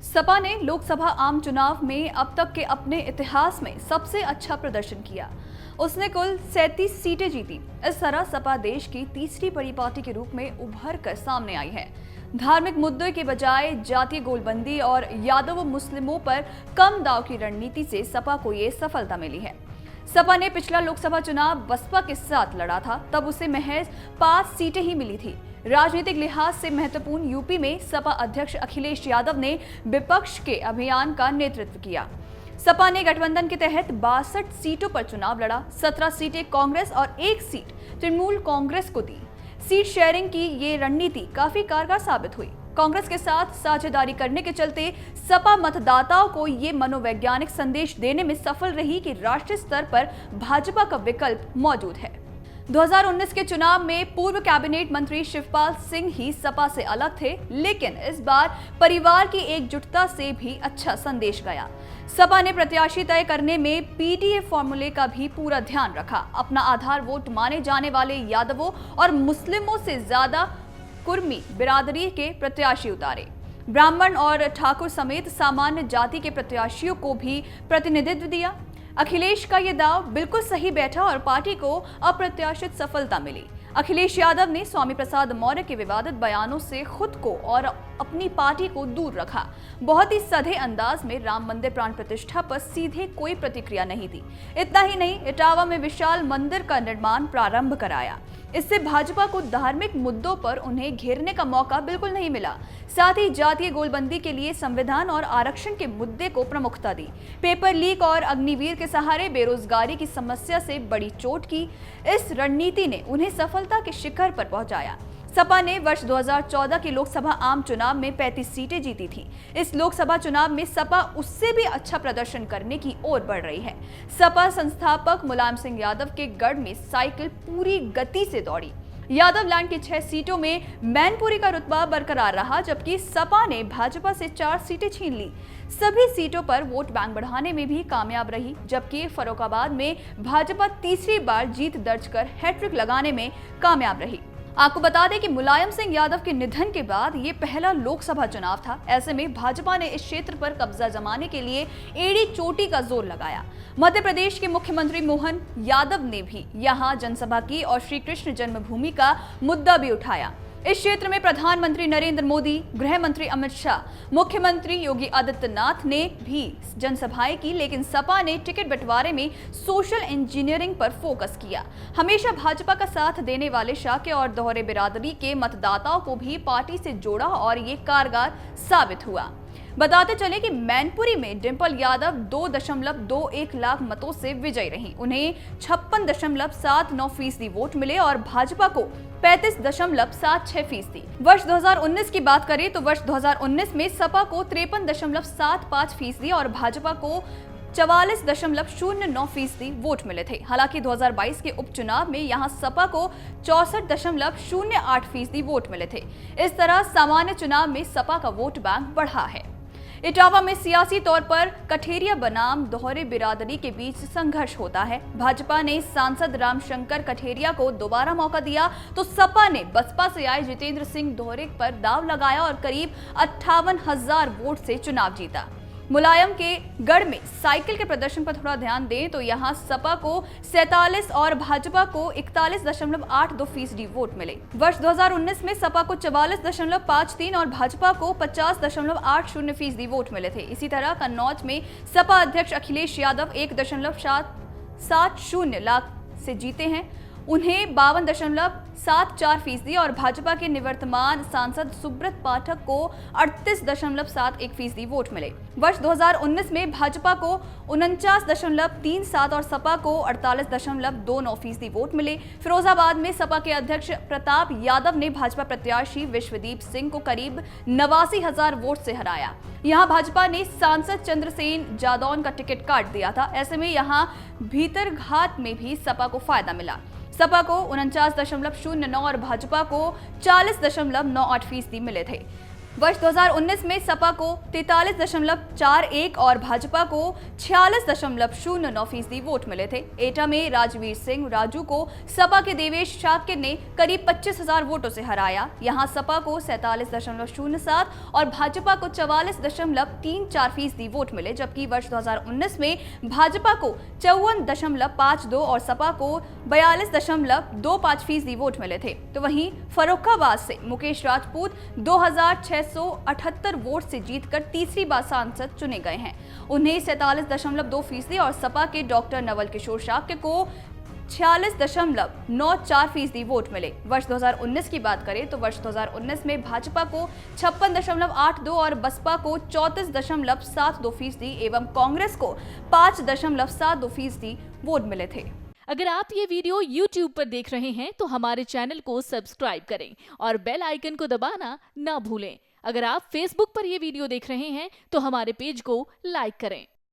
सपा ने लोकसभा आम चुनाव में अब तक के अपने इतिहास में सबसे अच्छा प्रदर्शन किया। उसने कुल 37 सीटें जीती। इस तरह सपा देश की तीसरी बड़ी पार्टी के रूप में उभर कर सामने आई है। धार्मिक मुद्दों के बजाय जातीय गोलबंदी और यादव मुस्लिमों पर कम दाव की रणनीति से सपा को ये सफलता मिली है। सपा ने पिछला लोकसभा चुनाव बसपा के साथ लड़ा था, तब उसे महज 5 सीटें ही मिली थी। राजनीतिक लिहाज से महत्वपूर्ण यूपी में सपा अध्यक्ष अखिलेश यादव ने विपक्ष के अभियान का नेतृत्व किया। सपा ने गठबंधन के तहत 62 सीटों पर चुनाव लड़ा। 17 सीटें कांग्रेस और 1 सीट तृणमूल कांग्रेस को दी। सीट शेयरिंग की ये रणनीति काफी कारगर साबित हुई। कांग्रेस के साथ साझेदारी करने के चलते सपा मतदाताओं को ये मनोवैज्ञानिक संदेश देने में सफल रही कि राष्ट्रीय स्तर पर भाजपा का विकल्प मौजूद है। 2019 के चुनाव में पूर्व कैबिनेट मंत्री शिवपाल सिंह ही सपा से अलग थे, लेकिन इस बार परिवार की एकजुटता से भी अच्छा संदेश गया। सपा ने प्रत्याशी तय करने में पीटीए फॉर्मूले का भी पूरा ध्यान रखा। अपना आधार वोट माने जाने वाले यादवों और मुस्लिमों से ज्यादा कुर्मी बिरादरी के प्रत्याशी उतारे। ब्राह्मण और ठाकुर समेत सामान्य जाति के प्रत्याशियों को भी प्रतिनिधित्व दिया। अखिलेश का ये दाव बिल्कुल सही बैठा और पार्टी को अप्रत्याशित सफलता मिली। अखिलेश यादव ने स्वामी प्रसाद मौर्य के विवादित बयानों से खुद को और अपनी पार्टी को दूर रखा। बहुत ही सधे अंदाज में राम मंदिर प्राण प्रतिष्ठा पर सीधे कोई प्रतिक्रिया नहीं दी। इतना ही नहीं, इटावा में विशाल मंदिर का निर्माण प्रारंभ कराया। इससे भाजपा को धार्मिक मुद्दों पर उन्हें घेरने का मौका बिल्कुल नहीं मिला। साथ ही जातीय गोलबंदी के लिए संविधान और आरक्षण के मुद्दे को प्रमुखता दी। पेपर लीक और अग्निवीर के सहारे बेरोजगारी की समस्या से बड़ी चोट की। इस रणनीति ने उन्हें सफलता के शिखर पर पहुंचाया। सपा ने वर्ष 2014 के लोकसभा आम चुनाव में 35 सीटें जीती थी। इस लोकसभा चुनाव में सपा उससे भी अच्छा प्रदर्शन करने की ओर बढ़ रही है। सपा संस्थापक मुलायम सिंह यादव के गढ़ में साइकिल पूरी गति से दौड़ी। यादव लैंड की 6 सीटों में मैनपुरी का रुतबा बरकरार रहा, जबकि सपा ने भाजपा से 4 सीटें छीन ली। सभी सीटों पर वोट बैंक बढ़ाने में भी कामयाब रही, जबकि फर्रुखाबाद में भाजपा तीसरी बार जीत दर्ज कर हैट्रिक लगाने में कामयाब रही। आपको बता दें कि मुलायम सिंह यादव के निधन के बाद ये पहला लोकसभा चुनाव था। ऐसे में भाजपा ने इस क्षेत्र पर कब्जा जमाने के लिए एड़ी चोटी का जोर लगाया। मध्य प्रदेश के मुख्यमंत्री मोहन यादव ने भी यहां जनसभा की और श्री कृष्ण जन्मभूमि का मुद्दा भी उठाया। इस क्षेत्र में प्रधानमंत्री नरेंद्र मोदी, गृह मंत्री अमित शाह, मुख्यमंत्री योगी आदित्यनाथ ने भी जनसभाएं की, लेकिन सपा ने टिकट बंटवारे में सोशल इंजीनियरिंग पर फोकस किया। हमेशा भाजपा का साथ देने वाले शाह के और दोहरे बिरादरी के मतदाताओं को भी पार्टी से जोड़ा और ये कारगर साबित हुआ। बताते चले कि मैनपुरी में डिंपल यादव 2.21 लाख मतों से विजयी रहीं। उन्हें 56.79% वोट मिले और भाजपा को 35.76%। वर्ष 2019 की बात करें तो वर्ष 2019 में सपा को 53.75% और भाजपा को 44.09% वोट मिले थे। हालांकि 2022 के उपचुनाव में यहां सपा को 64.08% वोट मिले थे। इस तरह सामान्य चुनाव में सपा का वोट बैंक बढ़ा है। इटावा में सियासी तौर पर कठेरिया बनाम दोहरे बिरादरी के बीच संघर्ष होता है। भाजपा ने सांसद रामशंकर कठेरिया को दोबारा मौका दिया तो सपा ने बसपा से आए जितेंद्र सिंह दोहरे पर दाव लगाया और करीब 58,000 वोट से चुनाव जीता। मुलायम के गढ़ में साइकिल के प्रदर्शन पर थोड़ा ध्यान दें तो यहां सपा को 47 और भाजपा को 41.82% वोट मिले। वर्ष 2019 में सपा को 44.53 और भाजपा को 50.80% वोट मिले थे। इसी तरह कन्नौज में सपा अध्यक्ष अखिलेश यादव 1.70 लाख से जीते हैं। उन्हें 52.74% और भाजपा के निवर्तमान सांसद सुब्रत पाठक को 38.71% वोट मिले। वर्ष 2019 में भाजपा को 49.37 और सपा को 48.29% वोट मिले। फिरोजाबाद में सपा के अध्यक्ष प्रताप यादव ने भाजपा प्रत्याशी विश्वदीप सिंह को करीब 89,000 वोट से हराया। यहां भाजपा ने सांसद चंद्रसेन जादौन का टिकट काट दिया था। ऐसे में यहां भीतरघाट में भी सपा को फायदा मिला। सपा को 49.09 और भाजपा को 40.98% मिले थे। वर्ष 2019 में सपा को 43.41 और भाजपा को 46.09% वोट मिले थे। एटा में राजवीर सिंह राजू को सपा के देवेश शाक्य ने करीब 25,000 वोटों से हराया। यहां सपा को 47.07 और भाजपा को 44.34% वोट मिले, जबकि वर्ष 2019 में भाजपा को 54.52 और सपा को 42.25% वोट मिले थे। तो वहीं फर्रुखाबाद से मुकेश राजपूत 2678 वोट से जीतकर तीसरी बार सांसद चुने गए हैं। उन्हें 47.2% और सपा के डॉक्टर नवल किशोर शाक्य को 46.94% वोट मिले। वर्ष 2019 की बात करें तो वर्ष 2019 में भाजपा को 56.82 और बसपा को 34.72% एवं कांग्रेस को 5.72% वोट मिले थे। अगर आप ये वीडियो YouTube पर देख रहे हैं तो हमारे चैनल को सब्सक्राइब करें और बेल आइकन को दबाना ना भूलें। अगर आप Facebook पर ये वीडियो देख रहे हैं तो हमारे पेज को लाइक करें।